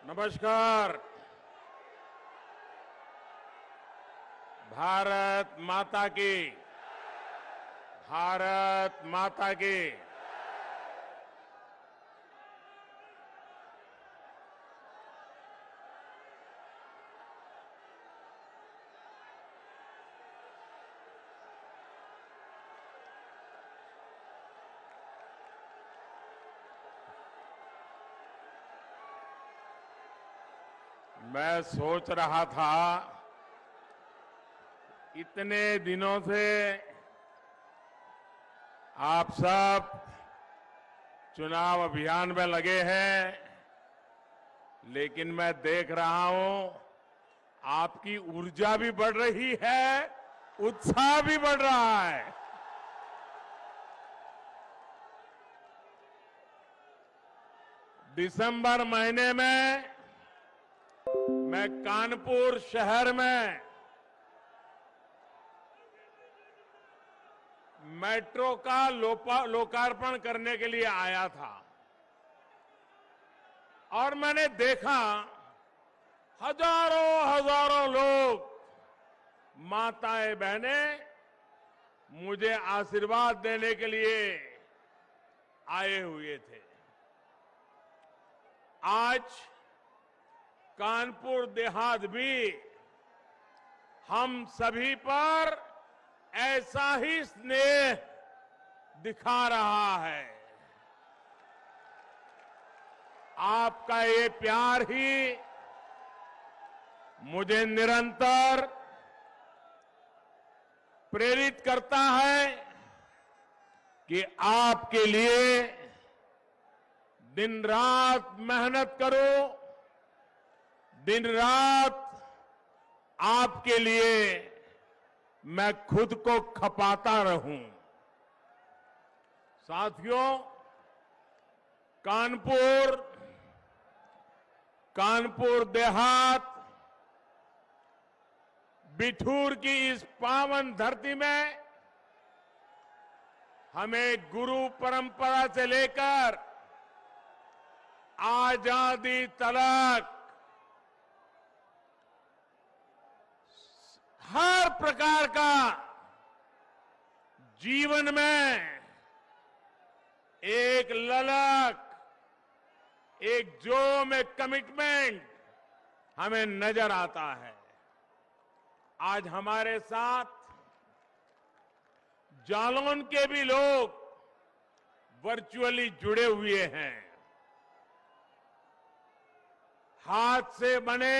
नमस्कार। भारत माता की, भारत माता की। मैं सोच रहा था, इतने दिनों से आप सब चुनाव अभियान में लगे हैं, लेकिन मैं देख रहा हूं आपकी ऊर्जा भी बढ़ रही है, उत्साह भी बढ़ रहा है। दिसंबर महीने में मैं कानपुर शहर में मेट्रो का लोकार्पण करने के लिए आया था और मैंने देखा हजारों हजारों लोग, माताएं बहनें मुझे आशीर्वाद देने के लिए आए हुए थे। आज कानपुर देहात भी हम सभी पर ऐसा ही स्नेह दिखा रहा है। आपका ये प्यार ही मुझे निरंतर प्रेरित करता है कि आपके लिए दिन रात मेहनत करो, दिन रात आपके लिए मैं खुद को खपाता रहूं। साथियों, कानपुर देहात, बिठूर की इस पावन धरती में हमें गुरु परंपरा से लेकर आजादी तक हर प्रकार का जीवन में एक ललक, एक जोम, एक कमिटमेंट हमें नजर आता है। आज हमारे साथ जालौन के भी लोग वर्चुअली जुड़े हुए हैं। हाथ से बने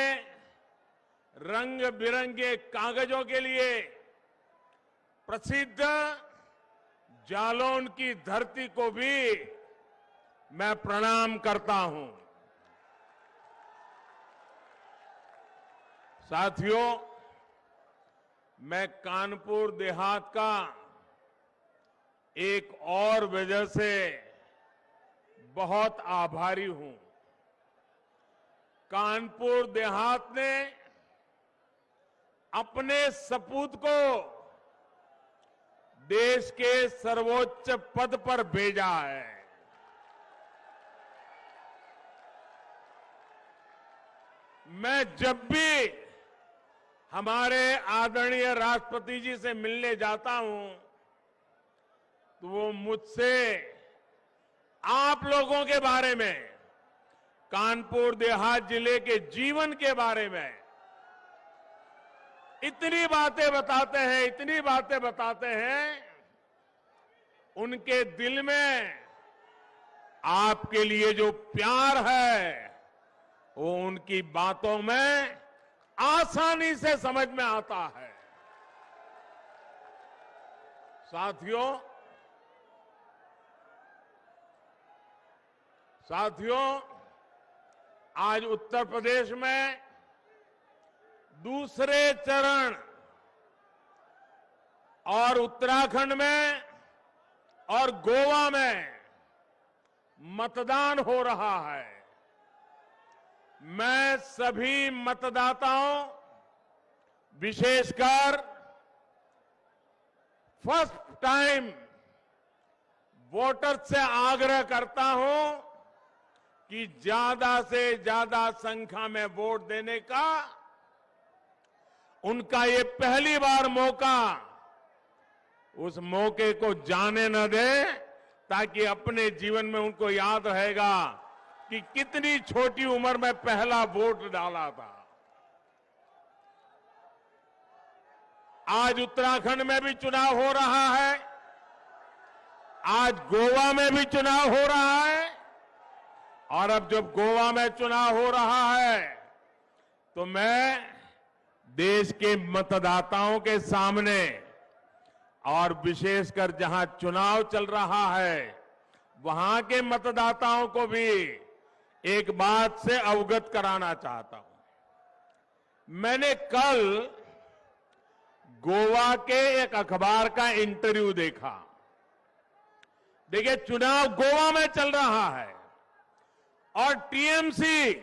रंग बिरंगे कागजों के लिए प्रसिद्ध जालौन की धरती को भी मैं प्रणाम करता हूं। साथियों, मैं कानपुर देहात का एक और वजह से बहुत आभारी हूं। कानपुर देहात ने अपने सपूत को देश के सर्वोच्च पद पर भेजा है। मैं जब भी हमारे आदरणीय राष्ट्रपति जी से मिलने जाता हूं तो वो मुझसे आप लोगों के बारे में, कानपुर देहात जिले के जीवन के बारे में इतनी बातें बताते हैं, उनके दिल में आपके लिए जो प्यार है वो उनकी बातों में आसानी से समझ में आता है। साथियों, आज उत्तर प्रदेश में दूसरे चरण और उत्तराखंड में और गोवा में मतदान हो रहा है। मैं सभी मतदाताओं, विशेषकर फर्स्ट टाइम वोटर्स से आग्रह करता हूं कि ज्यादा से ज्यादा संख्या में वोट देने का उनका ये पहली बार मौका, उस मौके को जाने न दे, ताकि अपने जीवन में उनको याद रहेगा कि कितनी छोटी उम्र में पहला वोट डाला था। आज उत्तराखंड में भी चुनाव हो रहा है, आज गोवा में भी चुनाव हो रहा है, और अब जब गोवा में चुनाव हो रहा है तो मैं देश के मतदाताओं के सामने, और विशेषकर जहां चुनाव चल रहा है वहां के मतदाताओं को भी एक बात से अवगत कराना चाहता हूं। मैंने कल गोवा के एक अखबार का इंटरव्यू देखा। देखिए, चुनाव गोवा में चल रहा है और टीएमसी,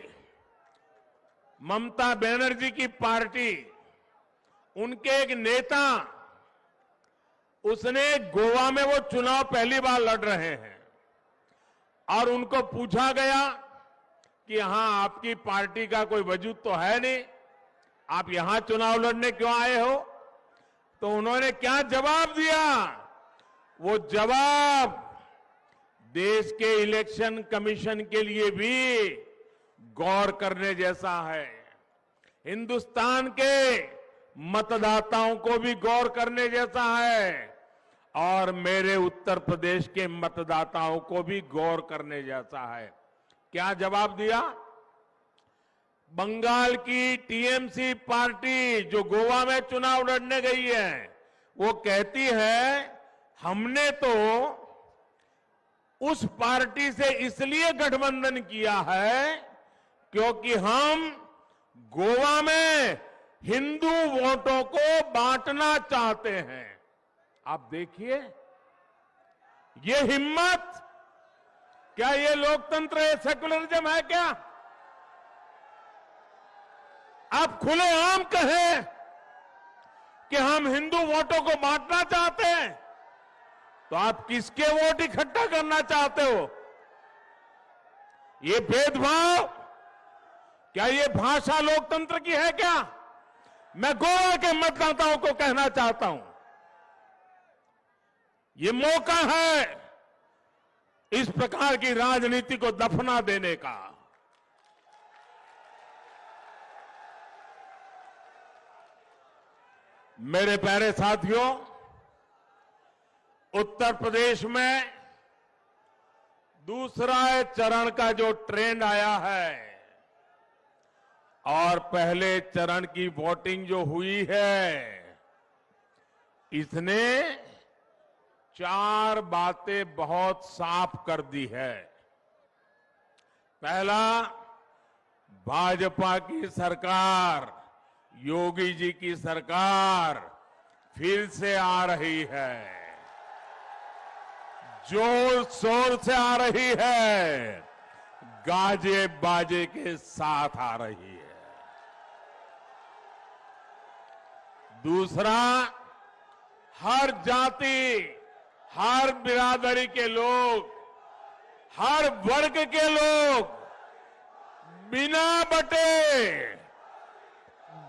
ममता बनर्जी की पार्टी, उनके एक नेता, उसने गोवा में, वो चुनाव पहली बार लड़ रहे हैं, और उनको पूछा गया कि यहां आपकी पार्टी का कोई वजूद तो है नहीं, आप यहां चुनाव लड़ने क्यों आए हो? तो उन्होंने क्या जवाब दिया? वो जवाब देश के इलेक्शन कमीशन के लिए भी गौर करने जैसा है, हिंदुस्तान के मतदाताओं को भी गौर करने जैसा है, और मेरे उत्तर प्रदेश के मतदाताओं को भी गौर करने जैसा है। क्या जवाब दिया? बंगाल की टीएमसी पार्टी जो गोवा में चुनाव लड़ने गई है, वो कहती है हमने तो उस पार्टी से इसलिए गठबंधन किया है क्योंकि हम गोवा में हिंदू वोटों को बांटना चाहते हैं। आप देखिए, ये हिम्मत, क्या ये लोकतंत्र है, सेकुलरिज्म है क्या? आप खुलेआम कहें कि हम हिंदू वोटों को बांटना चाहते हैं, तो आप किसके वोट इकट्ठा करना चाहते हो? ये भेदभाव, क्या ये भाषा लोकतंत्र की है क्या? मैं गोवा के मतदाताओं को कहना चाहता हूं, ये मौका है इस प्रकार की राजनीति को दफना देने का। मेरे प्यारे साथियों, उत्तर प्रदेश में दूसरा चरण का जो ट्रेंड आया है, और पहले चरण की वोटिंग जो हुई है, इसने 4 बातें बहुत साफ कर दी है। पहला, भाजपा की सरकार, योगी जी की सरकार फिर से आ रही है, जोर शोर से आ रही है, गाजे बाजे के साथ आ रही है। दूसरा, हर जाति, हर बिरादरी के लोग, हर वर्ग के लोग बिना बटे,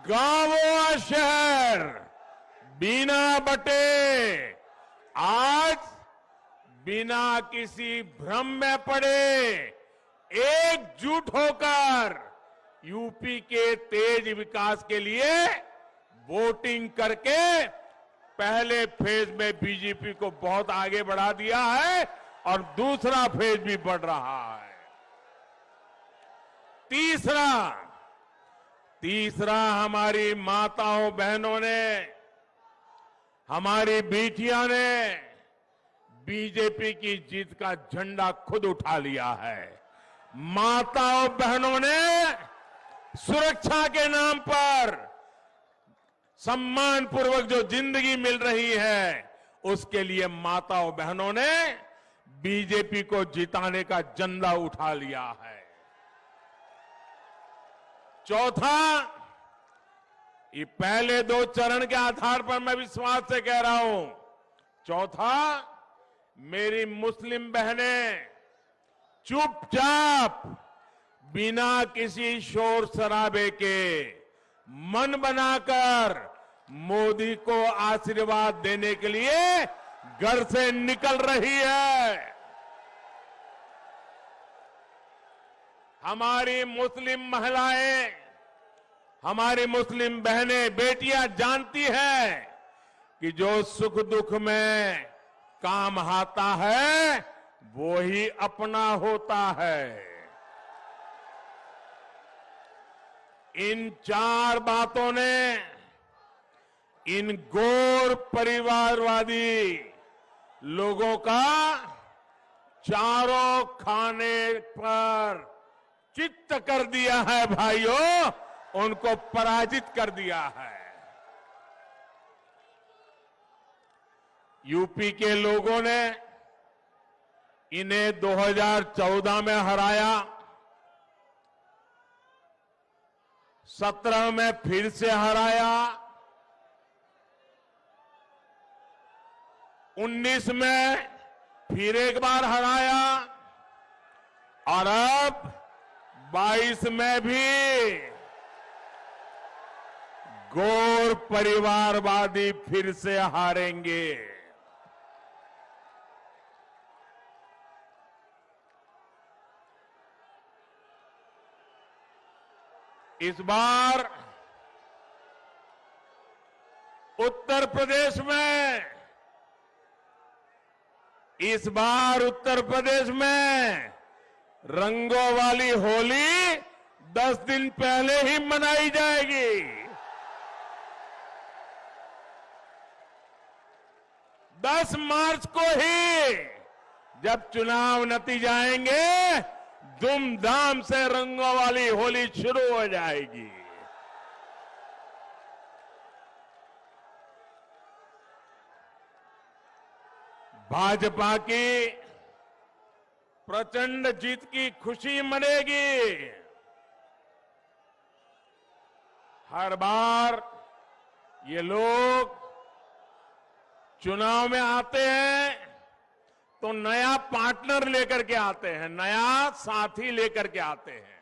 गांव और शहर बिना बटे, आज बिना किसी भ्रम में पड़े एकजुट होकर यूपी के तेज विकास के लिए वोटिंग करके पहले फेज में बीजेपी को बहुत आगे बढ़ा दिया है, और दूसरा फेज भी बढ़ रहा है। तीसरा, हमारी माताओं बहनों ने, हमारी बेटियां ने बीजेपी की जीत का झंडा खुद उठा लिया है। माताओं बहनों ने सुरक्षा के नाम पर सम्मान पूर्वक जो जिंदगी मिल रही है, उसके लिए माताओं बहनों ने बीजेपी को जिताने का झंडा उठा लिया है। चौथा, ये पहले 2 चरण के आधार पर मैं विश्वास से कह रहा हूं, चौथा, मेरी मुस्लिम बहनें चुपचाप बिना किसी शोर शराबे के मन बनाकर मोदी को आशीर्वाद देने के लिए घर से निकल रही है। हमारी मुस्लिम महिलाएं, हमारी मुस्लिम बहनें, बेटियां जानती हैं कि जो सुख दुख में काम आता है वो ही अपना होता है। इन 4 बातों ने इन गौर परिवारवादी लोगों का चारों खाने पर चित्त कर दिया है भाइयों, उनको पराजित कर दिया है। यूपी के लोगों ने इन्हें 2014 में हराया, 17 में फिर से हराया, 19 में फिर एक बार हराया और अब 22 में भी गौर परिवारवादी फिर से हारेंगे। इस बार उत्तर प्रदेश में रंगों वाली होली 10 दिन पहले ही मनाई जाएगी। 10 मार्च को ही जब चुनाव नतीजे आएंगे, धूमधाम से रंगों वाली होली शुरू हो जाएगी। भाजपा की प्रचंड जीत की खुशी मनेगी। हर बार ये लोग चुनाव में आते हैं तो नया पार्टनर लेकर के आते हैं, नया साथी लेकर के आते हैं।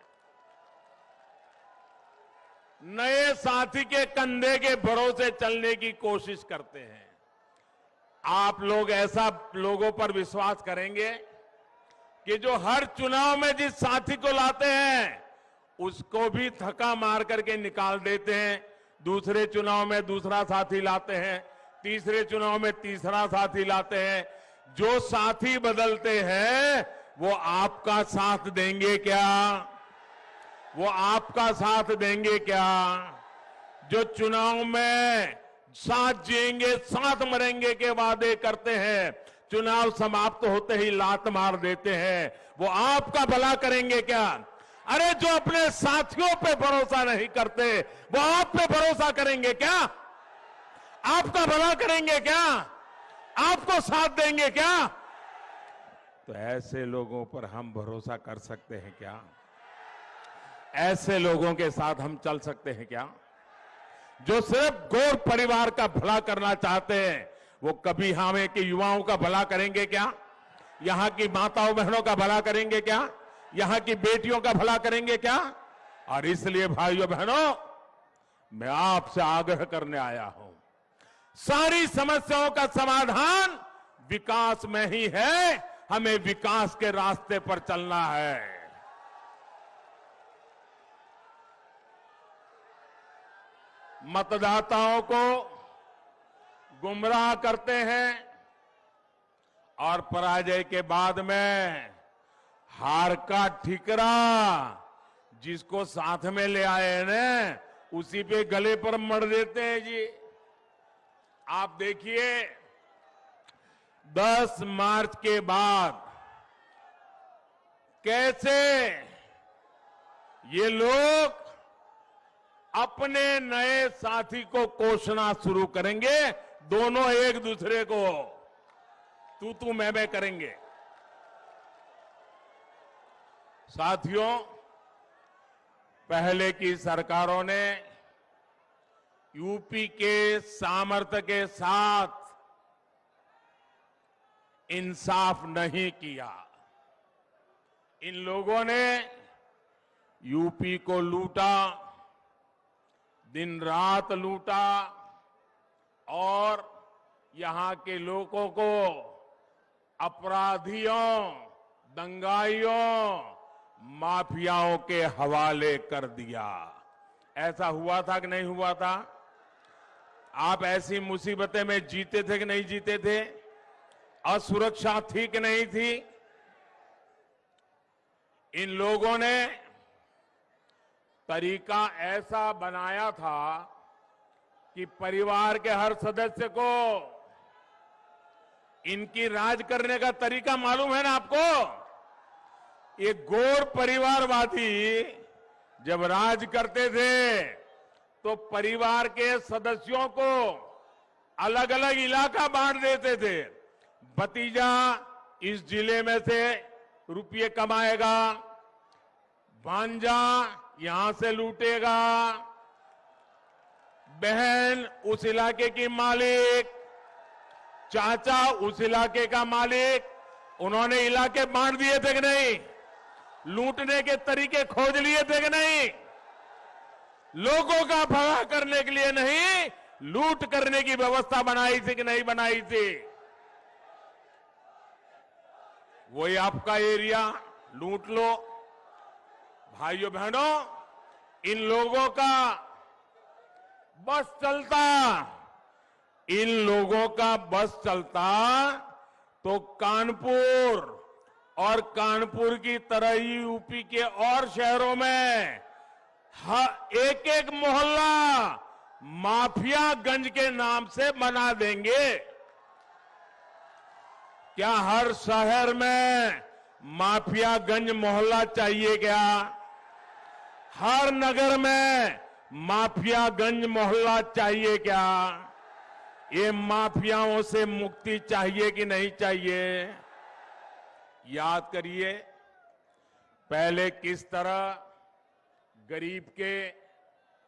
नए साथी के कंधे के भरोसे चलने की कोशिश करते हैं। आप लोग ऐसा लोगों पर विश्वास करेंगे कि जो हर चुनाव में जिस साथी को लाते हैं उसको भी धक्का मार करके निकाल देते हैं, दूसरे चुनाव में दूसरा साथी लाते हैं, तीसरे चुनाव में तीसरा साथी लाते हैं। जो साथी बदलते हैं वो आपका साथ देंगे क्या? वो आपका साथ देंगे क्या? जो चुनाव में साथ जिएंगे साथ मरेंगे के वादे करते हैं, चुनाव समाप्त होते ही लात मार देते हैं, वो आपका भला करेंगे क्या? अरे जो अपने साथियों पे भरोसा नहीं करते वो आप पे भरोसा करेंगे क्या? आपका भला करेंगे क्या? आपको साथ देंगे क्या? तो ऐसे लोगों पर हम भरोसा कर सकते हैं क्या? ऐसे लोगों के साथ हम चल सकते हैं क्या? जो सिर्फ गौर परिवार का भला करना चाहते हैं, वो कभी हमें के युवाओं का भला करेंगे क्या? यहां की माताओं बहनों का भला करेंगे क्या? यहां की बेटियों का भला करेंगे क्या? और इसलिए भाइयों बहनों, मैं आपसे आग्रह करने आया हूं, सारी समस्याओं का समाधान विकास में ही है, हमें विकास के रास्ते पर चलना है। मतदाताओं को गुमराह करते हैं और पराजय के बाद में हार का ठिकरा जिसको साथ में ले आए हैं ना, उसी पे गले पर मर देते हैं जी। आप देखिए 10 मार्च के बाद कैसे ये लोग अपने नए साथी को कोसना शुरू करेंगे। दोनों एक दूसरे को तू मैं करेंगे। साथियों, पहले की सरकारों ने यूपी के सामर्थ्य के साथ इंसाफ नहीं किया। इन लोगों ने यूपी को लूटा, दिन रात लूटा और यहां के लोगों को अपराधियों, दंगाइयों, माफियाओं के हवाले कर दिया। ऐसा हुआ था कि नहीं हुआ था? आप ऐसी मुसीबतें में जीते थे कि नहीं जीते थे? असुरक्षा थी कि नहीं थी? इन लोगों ने तरीका ऐसा बनाया था कि परिवार के हर सदस्य को इनकी राज करने का तरीका मालूम है ना आपको? ये गोर परिवारवादी जब राज करते थे तो परिवार के सदस्यों को अलग अलग इलाका बांट देते थे। भतीजा इस जिले में से रुपये कमाएगा, भांजा यहां से लूटेगा, बहन उस इलाके की मालिक, चाचा उस इलाके का मालिक। उन्होंने इलाके बांट दिए थे कि नहीं? लूटने के तरीके खोज लिए थे कि नहीं? लोगों का भला करने के लिए नहीं, लूट करने की व्यवस्था बनाई थी कि नहीं बनाई थी? वही आपका एरिया लूट लो। भाइयों बहनों, इन लोगों का बस चलता, इन लोगों का बस चलता तो कानपुर और कानपुर की तरह ही यूपी के और शहरों में एक एक मोहल्ला माफियागंज के नाम से बना देंगे। क्या हर शहर में माफियागंज मोहल्ला चाहिए क्या? हर नगर में माफियागंज मोहल्ला चाहिए क्या? ये माफियाओं से मुक्ति चाहिए कि नहीं चाहिए? याद करिए, पहले किस तरह गरीब के,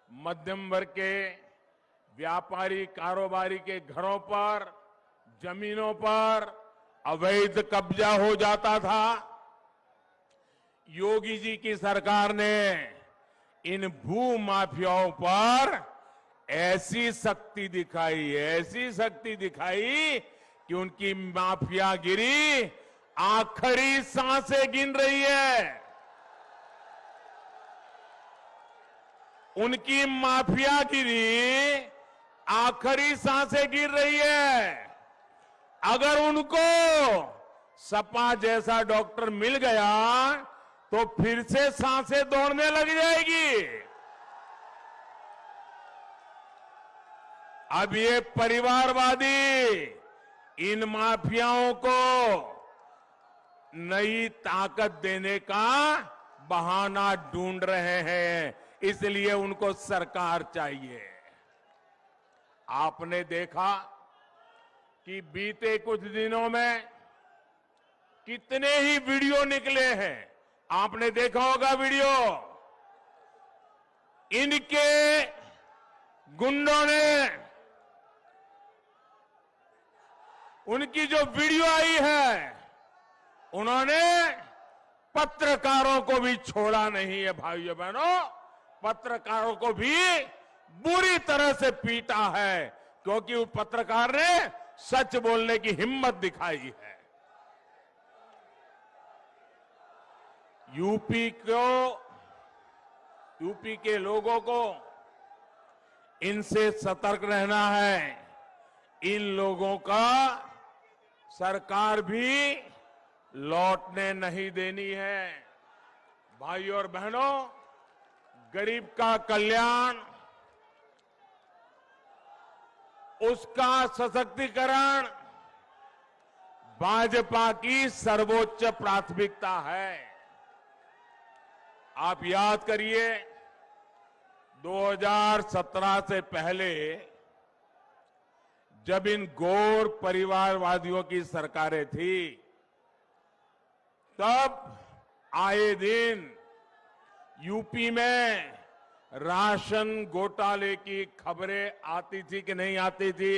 मध्यम वर्ग के, व्यापारी कारोबारी के घरों पर, जमीनों पर अवैध कब्जा हो जाता था। योगी जी की सरकार ने इन भू माफियाओं पर ऐसी शक्ति दिखाई, ऐसी शक्ति दिखाई कि उनकी माफियागिरी आखिरी सांसें गिन रही है। उनकी माफियागिरी आखिरी सांसें गिर रही है। अगर उनको सपा जैसा डॉक्टर मिल गया तो फिर से सांसें दौड़ने लग जाएगी। अब ये परिवारवादी इन माफियाओं को नई ताकत देने का बहाना ढूंढ रहे हैं, इसलिए उनको सरकार चाहिए। आपने देखा कि बीते कुछ दिनों में कितने ही वीडियो निकले हैं। आपने देखा होगा वीडियो, इनके गुंडों ने, उनकी जो वीडियो आई है, उन्होंने पत्रकारों को भी छोड़ा नहीं है। भाइयों बहनों, पत्रकारों को भी बुरी तरह से पीटा है, क्योंकि उस पत्रकार ने सच बोलने की हिम्मत दिखाई है। यूपी के लोगों को इनसे सतर्क रहना है। इन लोगों का सरकार भी लौटने नहीं देनी है। भाइयों और बहनों, गरीब का कल्याण, उसका सशक्तिकरण भाजपा की सर्वोच्च प्राथमिकता है। आप याद करिए, 2017 से पहले जब इन गोर परिवारवादियों की सरकारें थी, तब आए दिन यूपी में राशन घोटाले की खबरें आती थी कि नहीं आती थी?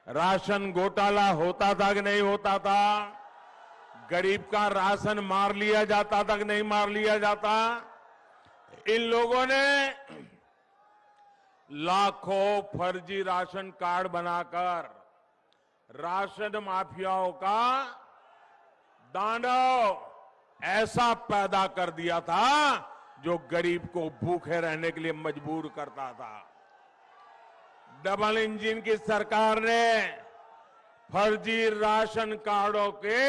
राशन घोटाला होता था कि नहीं होता था? गरीब का राशन मार लिया जाता था कि नहीं मार लिया जाता? इन लोगों ने लाखों फर्जी राशन कार्ड बनाकर राशन माफियाओं का दांडव ऐसा पैदा कर दिया था जो गरीब को भूखे रहने के लिए मजबूर करता था। डबल इंजन की सरकार ने फर्जी राशन कार्डों के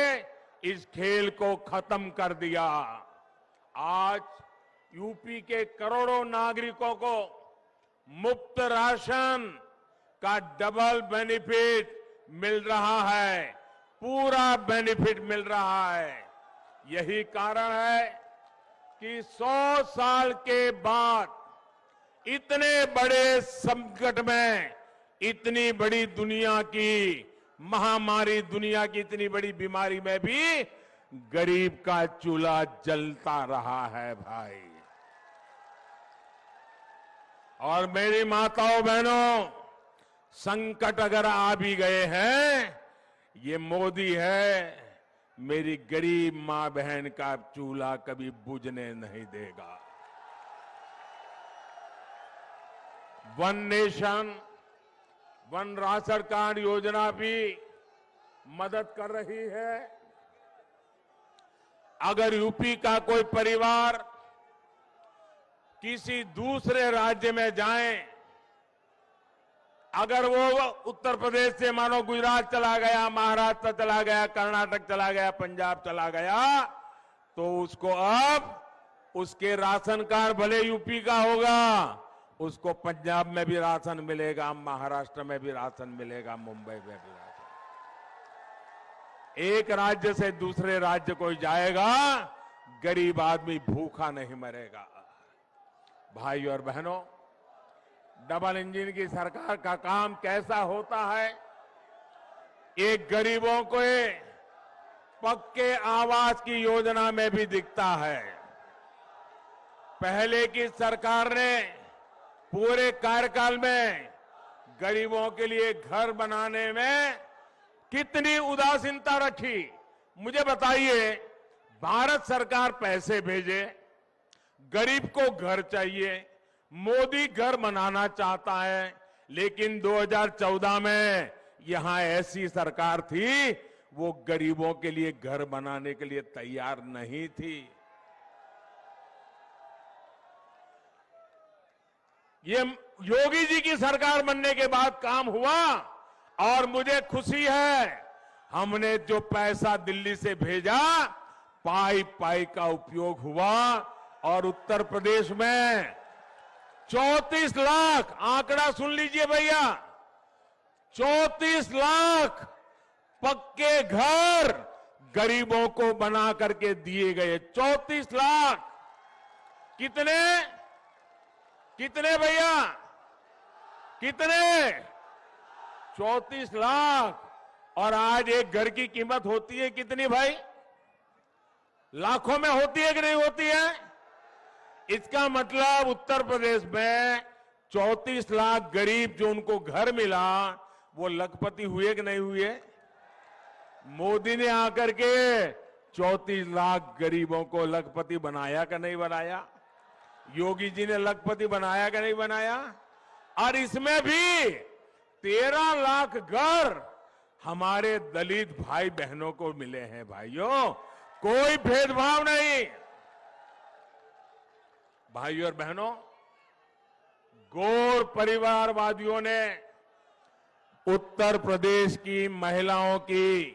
इस खेल को खत्म कर दिया। आज यूपी के करोड़ों नागरिकों को मुफ्त राशन का डबल बेनिफिट मिल रहा है, पूरा बेनिफिट मिल रहा है। यही कारण है कि 100 साल के बाद इतने बड़े संकट में, इतनी बड़ी दुनिया की महामारी, दुनिया की इतनी बड़ी बीमारी में भी गरीब का चूल्हा जलता रहा है भाई। और मेरी माताओं बहनों, संकट अगर आ भी गए हैं, ये मोदी है, मेरी गरीब मां बहन का चूल्हा कभी बुझने नहीं देगा। One nation one ration card योजना भी मदद कर रही है। अगर यूपी का कोई परिवार किसी दूसरे राज्य में जाए, अगर वो उत्तर प्रदेश से मानो गुजरात चला गया, महाराष्ट्र चला गया, कर्नाटक चला गया, पंजाब चला गया, तो उसको अब उसके राशन कार्ड भले यूपी का होगा, उसको पंजाब में भी राशन मिलेगा, महाराष्ट्र में भी राशन मिलेगा, मुंबई में भी राशन। एक राज्य से दूसरे राज्य कोई जाएगा, गरीब आदमी भूखा नहीं मरेगा। भाई और बहनों, डबल इंजन की सरकार का काम कैसा होता है? एक गरीबों को पक्के आवास की योजना में भी दिखता है। पहले की सरकार ने पूरे कार्यकाल में गरीबों के लिए घर बनाने में कितनी उदासीनता रखी। मुझे बताइए, भारत सरकार पैसे भेजे, गरीब को घर चाहिए, मोदी घर बनाना चाहता है, लेकिन 2014 में यहां ऐसी सरकार थी, वो गरीबों के लिए घर बनाने के लिए तैयार नहीं थी। ये योगी जी की सरकार बनने के बाद काम हुआ और मुझे खुशी है, हमने जो पैसा दिल्ली से भेजा, पाई पाई का उपयोग हुआ और उत्तर प्रदेश में 34 लाख, आंकड़ा सुन लीजिए भैया, 34 लाख पक्के घर गरीबों को बना करके दिए गए। 34 लाख। कितने कितने भैया, कितने? 34 लाख। और आज एक घर की कीमत होती है कितनी भाई? लाखों में होती है कि नहीं होती है? इसका मतलब उत्तर प्रदेश में 34 लाख गरीब जो उनको घर मिला, वो लखपति हुए कि नहीं हुए? मोदी ने आकर के 34 लाख गरीबों को लखपति बनाया कि नहीं बनाया? योगी जी ने लखपति बनाया कि नहीं बनाया? और इसमें भी 13 लाख घर हमारे दलित भाई बहनों को मिले हैं। भाइयों, कोई भेदभाव नहीं। भाइयों और बहनों, गौर परिवारवादियों ने उत्तर प्रदेश की महिलाओं की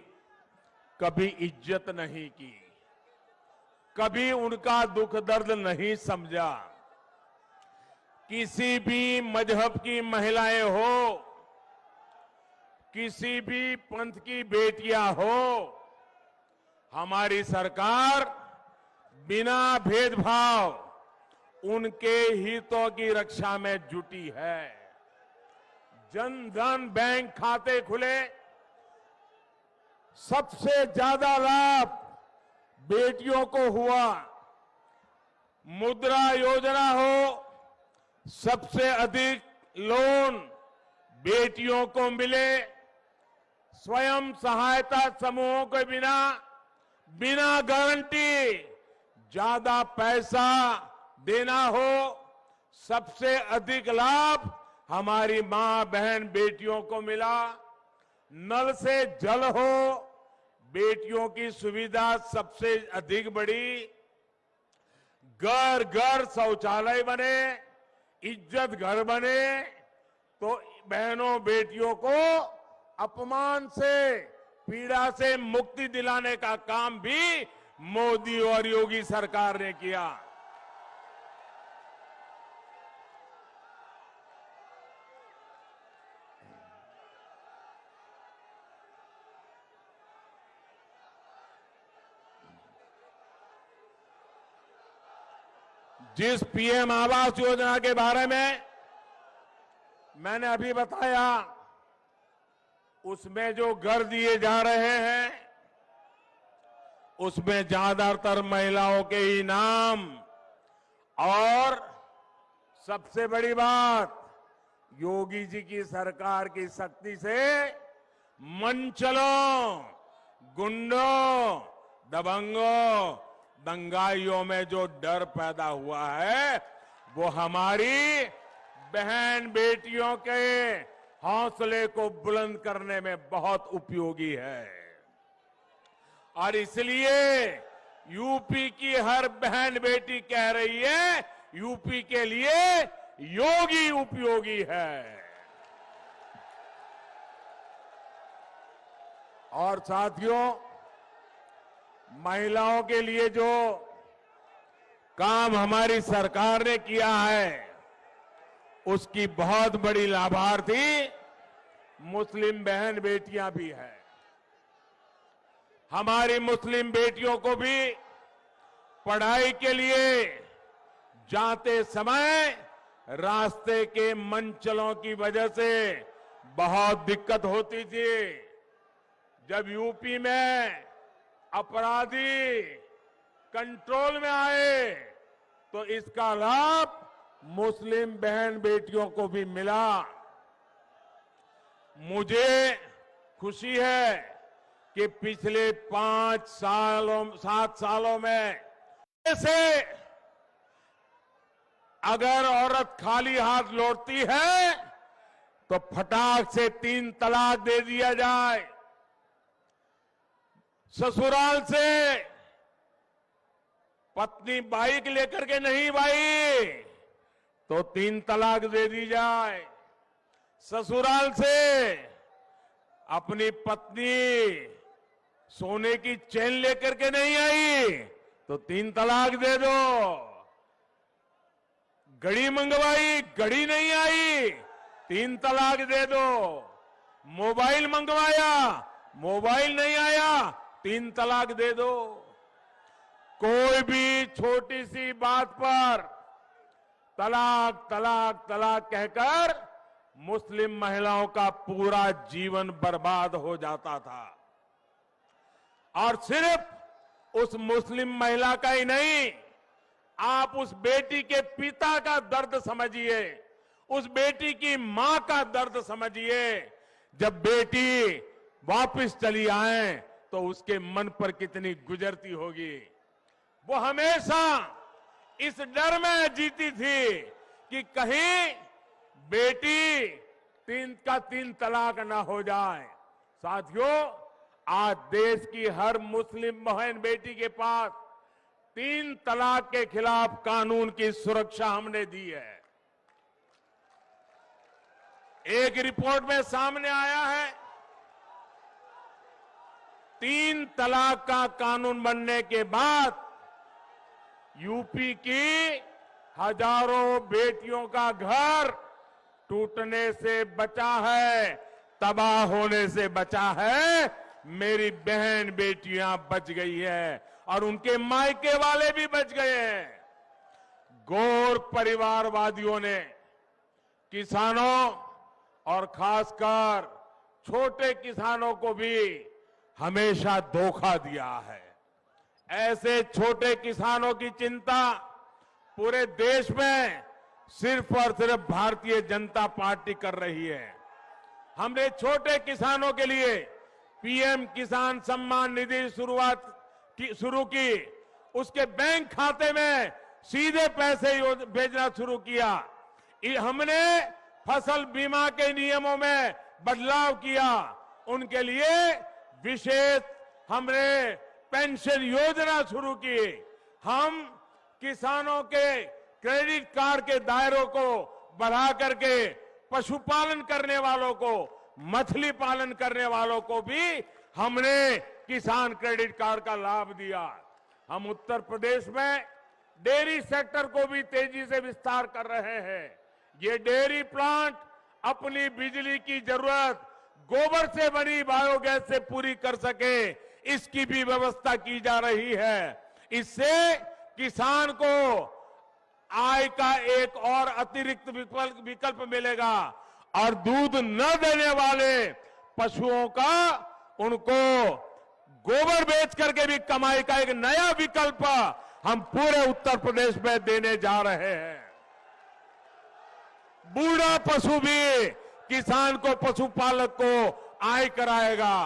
कभी इज्जत नहीं की, कभी उनका दुख दर्द नहीं समझा। किसी भी मजहब की महिलाएं हो, किसी भी पंथ की बेटियां हो, हमारी सरकार बिना भेदभाव उनके हितों की रक्षा में जुटी है। जन धन बैंक खाते खुले, सबसे ज्यादा लाभ बेटियों को हुआ। मुद्रा योजना हो, सबसे अधिक लोन बेटियों को मिले। स्वयं सहायता समूहों के बिना गारंटी ज्यादा पैसा देना हो, सबसे अधिक लाभ हमारी मां बहन बेटियों को मिला। नल से जल हो, बेटियों की सुविधा सबसे अधिक बढ़ी। घर घर शौचालय बने, इज्जत घर बने, तो बहनों बेटियों को अपमान से, पीड़ा से मुक्ति दिलाने का काम भी मोदी और योगी सरकार ने किया। जिस पीएम आवास योजना के बारे में मैंने अभी बताया, उसमें जो घर दिए जा रहे हैं, उसमें ज्यादातर महिलाओं के ही नाम, और सबसे बड़ी बात, योगी जी की सरकार की शक्ति से मनचलों, गुंडों, दबंगों, दंगाइयों में जो डर पैदा हुआ है, वो हमारी बहन बेटियों के हौसले को बुलंद करने में बहुत उपयोगी है। और इसलिए यूपी की हर बहन बेटी कह रही है, यूपी के लिए योगी उपयोगी है। और साथियों, महिलाओं के लिए जो काम हमारी सरकार ने किया है, उसकी बहुत बड़ी लाभार्थी मुस्लिम बहन बेटियां भी हैं। हमारी मुस्लिम बेटियों को भी पढ़ाई के लिए जाते समय रास्ते के मनचलों की वजह से बहुत दिक्कत होती थी। जब यूपी में अपराधी कंट्रोल में आए, तो इसका लाभ मुस्लिम बहन बेटियों को भी मिला। मुझे खुशी है कि पिछले 7 सालों में से अगर औरत खाली हाथ लौटती है, तो फटाक से 3 तलाक दे दिया जाए। ससुराल से पत्नी बाइक लेकर के नहीं भाई, तो 3 तलाक दे दी जाए। ससुराल से अपनी पत्नी सोने की चेन लेकर के नहीं आई, तो 3 तलाक दे दो। घड़ी मंगवाई, घड़ी नहीं आई, 3 तलाक दे दो। मोबाइल मंगवाया, मोबाइल नहीं आया, 3 तलाक दे दो। कोई भी छोटी सी बात पर तलाक तलाक तलाक कहकर मुस्लिम महिलाओं का पूरा जीवन बर्बाद हो जाता था। और सिर्फ उस मुस्लिम महिला का ही नहीं, आप उस बेटी के पिता का दर्द समझिए, उस बेटी की मां का दर्द समझिए। जब बेटी वापस चली आए, तो उसके मन पर कितनी गुजरती होगी। वो हमेशा इस डर में जीती थी कि कहीं बेटी 3 तलाक ना हो जाए। साथियों, आज देश की हर मुस्लिम बहन बेटी के पास 3 तलाक के खिलाफ कानून की सुरक्षा हमने दी है। एक रिपोर्ट में सामने आया है, 3 तलाक का कानून बनने के बाद यूपी की हजारों बेटियों का घर टूटने से बचा है, तबाह होने से बचा है। मेरी बहन बेटियां बच गई है और उनके मायके वाले भी बच गए हैं। गौर परिवारवादियों ने किसानों और खासकर छोटे किसानों को भी हमेशा धोखा दिया है। ऐसे छोटे किसानों की चिंता पूरे देश में सिर्फ और सिर्फ भारतीय जनता पार्टी कर रही है। हमने छोटे किसानों के लिए पीएम किसान सम्मान निधि शुरू की। उसके बैंक खाते में सीधे पैसे भेजना शुरू किया। हमने फसल बीमा के नियमों में बदलाव किया। उनके लिए विशेष हमने पेंशन योजना शुरू की। हम किसानों के क्रेडिट कार्ड के दायरों को बढ़ा करके पशुपालन करने वालों को, मछली पालन करने वालों को भी हमने किसान क्रेडिट कार्ड का लाभ दिया। हम उत्तर प्रदेश में डेयरी सेक्टर को भी तेजी से विस्तार कर रहे हैं। ये डेयरी प्लांट अपनी बिजली की जरूरत गोबर से बनी बायोगैस से पूरी कर सके, इसकी भी व्यवस्था की जा रही है। इससे किसान को आय का एक और अतिरिक्त विकल्प मिलेगा और दूध न देने वाले पशुओं का उनको गोबर बेच करके भी कमाई का एक नया विकल्प हम पूरे उत्तर प्रदेश में देने जा रहे हैं। बूढ़ा पशु भी किसान को, पशुपालक को आय कराएगा।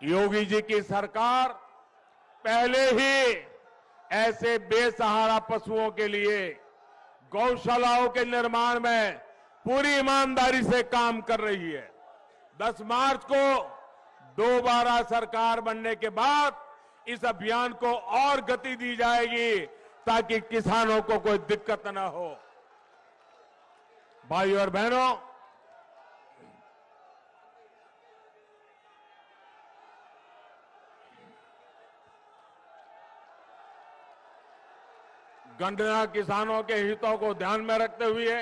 योगी जी की सरकार पहले ही ऐसे बेसहारा पशुओं के लिए गौशालाओं के निर्माण में पूरी ईमानदारी से काम कर रही है। 10 मार्च को दोबारा सरकार बनने के बाद इस अभियान को और गति दी जाएगी ताकि किसानों को कोई दिक्कत न हो। भाइयों और बहनों, गन्ना किसानों के हितों को ध्यान में रखते हुए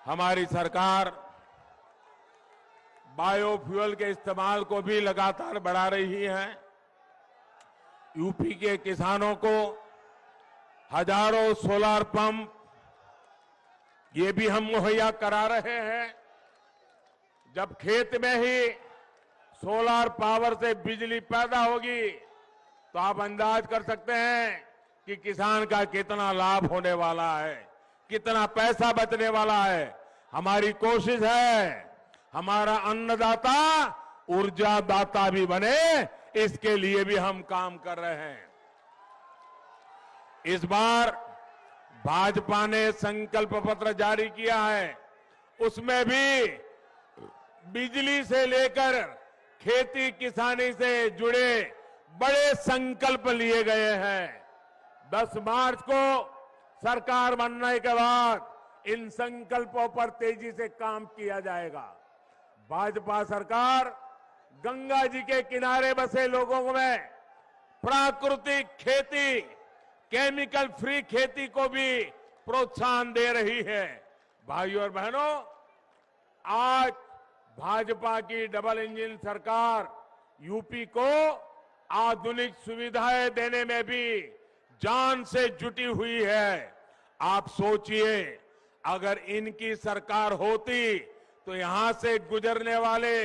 हमारी सरकार बायोफ्यूल के इस्तेमाल को भी लगातार बढ़ा रही है। यूपी के किसानों को हजारों सोलर पंप ये भी हम मुहैया करा रहे हैं। जब खेत में ही सोलर पावर से बिजली पैदा होगी तो आप अंदाज कर सकते हैं कि किसान का कितना लाभ होने वाला है, कितना पैसा बचने वाला है। हमारी कोशिश है हमारा अन्नदाता ऊर्जा दाता भी बने, इसके लिए भी हम काम कर रहे हैं। इस बार भाजपा ने संकल्प पत्र जारी किया है, उसमें भी बिजली से लेकर खेती किसानी से जुड़े बड़े संकल्प लिए गए हैं। 10 मार्च को सरकार बनने के बाद इन संकल्पों पर तेजी से काम किया जाएगा। भाजपा सरकार गंगा जी के किनारे बसे लोगों में प्राकृतिक खेती, केमिकल फ्री खेती को भी प्रोत्साहन दे रही है। भाइयों और बहनों, आज भाजपा की डबल इंजन सरकार यूपी को आधुनिक सुविधाएं देने में भी जान से जुटी हुई है। आप सोचिए, अगर इनकी सरकार होती तो यहां से गुजरने वाले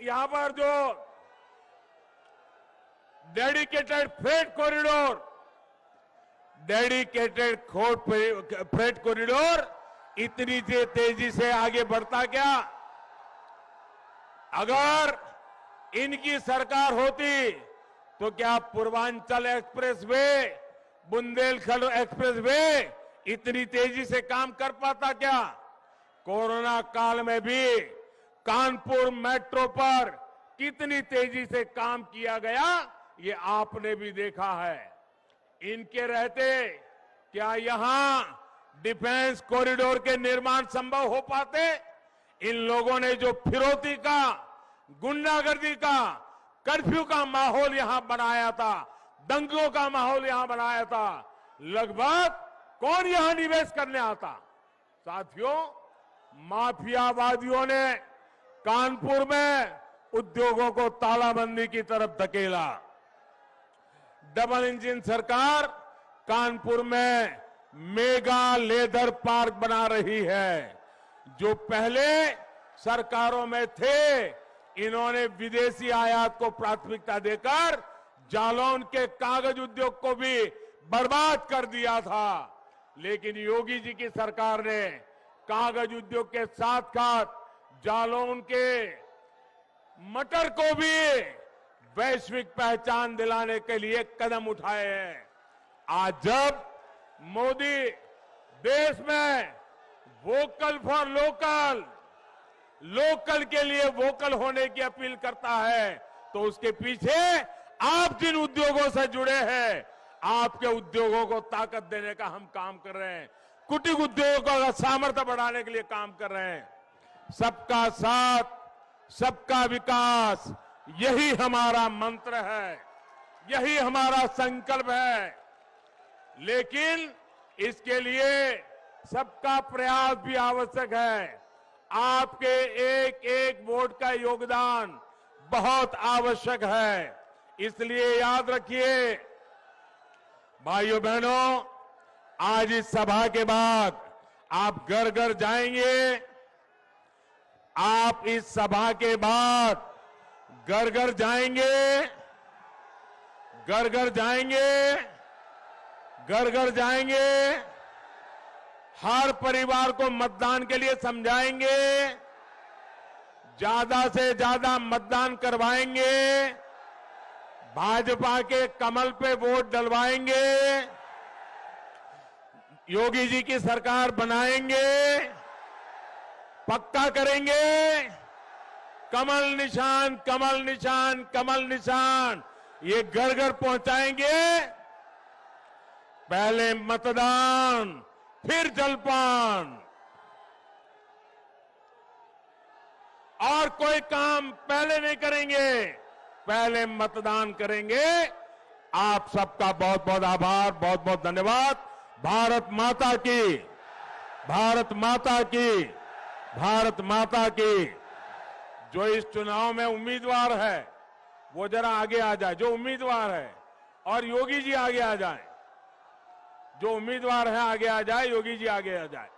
यहां पर जो डेडिकेटेड फ्रेट कॉरिडोर इतनी तेजी से आगे बढ़ता क्या? अगर इनकी सरकार होती तो क्या पूर्वांचल एक्सप्रेसवे, बुंदेलखंड एक्सप्रेसवे इतनी तेजी से काम कर पाता क्या? कोरोना काल में भी कानपुर मेट्रो पर कितनी तेजी से काम किया गया, ये आपने भी देखा है। इनके रहते क्या यहां डिफेंस कॉरिडोर के निर्माण संभव हो पाते? इन लोगों ने जो फिरौती का, गुंडागर्दी का, कर्फ्यू का माहौल यहां बनाया था, दंगों का माहौल यहां बनाया था, लगभग कौन यहां निवेश करने आता? साथियों, माफियावादियों ने कानपुर में उद्योगों को तालाबंदी की तरफ धकेला। डबल इंजन सरकार कानपुर में मेगा लेदर पार्क बना रही है। जो पहले सरकारों में थे, इन्होंने विदेशी आयात को प्राथमिकता देकर जालौन के कागज उद्योग को भी बर्बाद कर दिया था। लेकिन योगी जी की सरकार ने कागज उद्योग के साथ साथ जालौन के मटर को भी वैश्विक पहचान दिलाने के लिए कदम उठाए हैं। आज जब मोदी देश में वोकल फॉर लोकल, लोकल के लिए वोकल होने की अपील करता है, तो उसके पीछे आप जिन उद्योगों से जुड़े हैं, आपके उद्योगों को ताकत देने का हम काम कर रहे हैं। कुटीर उद्योगों का सामर्थ्य बढ़ाने के लिए काम कर रहे हैं। सबका साथ, सबका विकास, यही हमारा मंत्र है, यही हमारा संकल्प है। लेकिन इसके लिए सबका प्रयास भी आवश्यक है। आपके एक एक वोट का योगदान बहुत आवश्यक है। इसलिए याद रखिए भाइयों बहनों, आज इस सभा के बाद आप घर घर जाएंगे। आप इस सभा के बाद घर घर जाएंगे, घर घर जाएंगे, घर घर जाएंगे। हर परिवार को मतदान के लिए समझाएंगे, ज्यादा से ज्यादा मतदान करवाएंगे, भाजपा के कमल पे वोट डलवाएंगे, योगी जी की सरकार बनाएंगे, पक्का करेंगे। कमल निशान, कमल निशान, कमल निशान, ये घर घर पहुंचाएंगे। पहले मतदान, फिर जलपान, और कोई काम पहले नहीं करेंगे, पहले मतदान करेंगे। आप सबका बहुत बहुत आभार, बहुत बहुत धन्यवाद। भारत माता की, भारत माता की, भारत माता की। जो इस चुनाव में उम्मीदवार है वो जरा आगे आ जाए, जो उम्मीदवार है, और योगी जी आगे आ जाए। जो उम्मीदवार है आगे आ जाए, योगी जी आगे आ जाए।